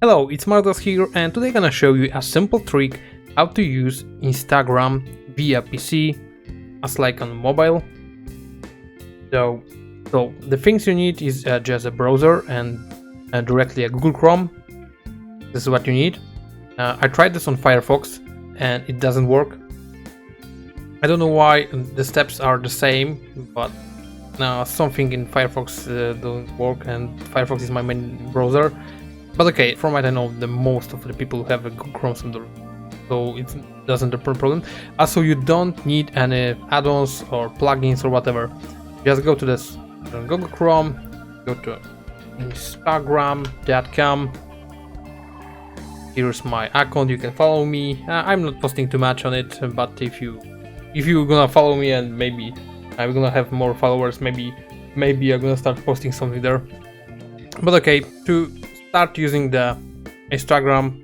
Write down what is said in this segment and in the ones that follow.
Hello, it's Mardax here, and today I'm gonna show you a simple trick how to use Instagram via PC as like on mobile. So the things you need is just a browser and directly a Google Chrome. This is what you need. I tried this on Firefox and it doesn't work. I don't know why the steps are the same, but something in Firefox doesn't work, and Firefox is my main browser. But okay, from what I know, the most of the people have a Google Chrome Center, so it doesn't a problem. Also, you don't need any add-ons or plugins or whatever. Just go to this Google Chrome, go to Instagram.com. Here's my account. You can follow me. I'm not posting too much on it, but if you're gonna follow me and maybe I'm gonna have more followers, maybe I'm gonna start posting something there. But okay, to start using the Instagram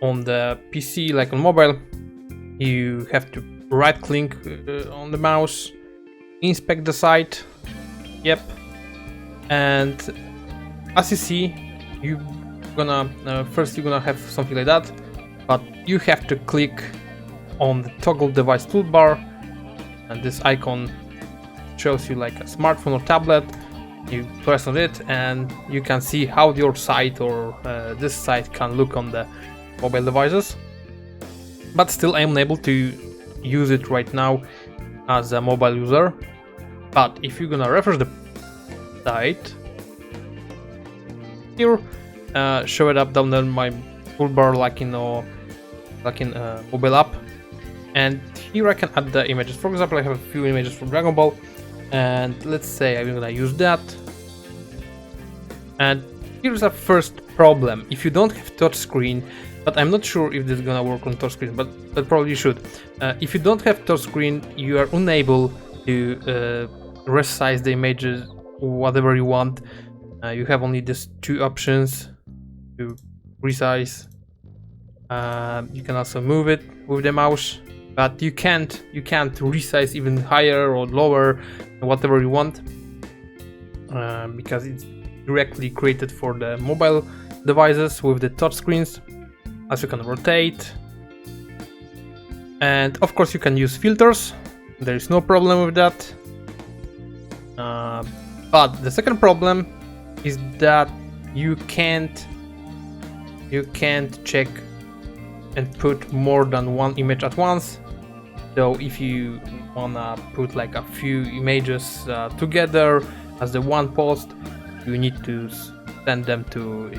on the PC like on mobile, you have to right click on the mouse, inspect the site, and as you see, first you're gonna have something like that, but you have to click on the toggle device toolbar, and this icon shows you like a smartphone or tablet. You press on it and you can see how your site or this site can look on the mobile devices, but still I'm unable to use it right now as a mobile user. But if you're gonna refresh the site here, show it up down there in my toolbar like in mobile app, and here I can add the images. For example, I have a few images from Dragon Ball, and let's say I'm gonna use that. And here's a first problem. If you don't have touchscreen, but I'm not sure if this is gonna work on touchscreen, but probably should. If you don't have touchscreen, you are unable to resize the images whatever you want. You have only these two options to resize. You can also move it with the mouse, but you can't resize even higher or lower, whatever you want, because it's directly created for the mobile devices with the touch screens. As you can rotate, and of course you can use filters. There is no problem with that. But the second problem is that you can't check and put more than one image at once. So if you wanna put like a few images together as the one post, you need to send them to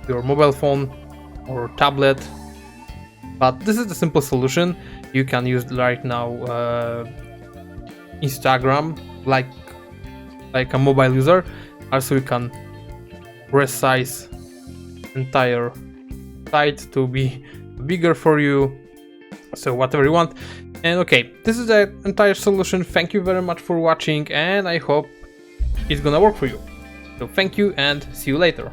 your mobile phone or tablet. But this is the simple solution. You can use right now Instagram like a mobile user. Also, you can resize entire site to be bigger for you, so whatever you want. And okay, this is the entire solution. Thank you very much for watching, and I hope it's gonna work for you. So thank you and see you later.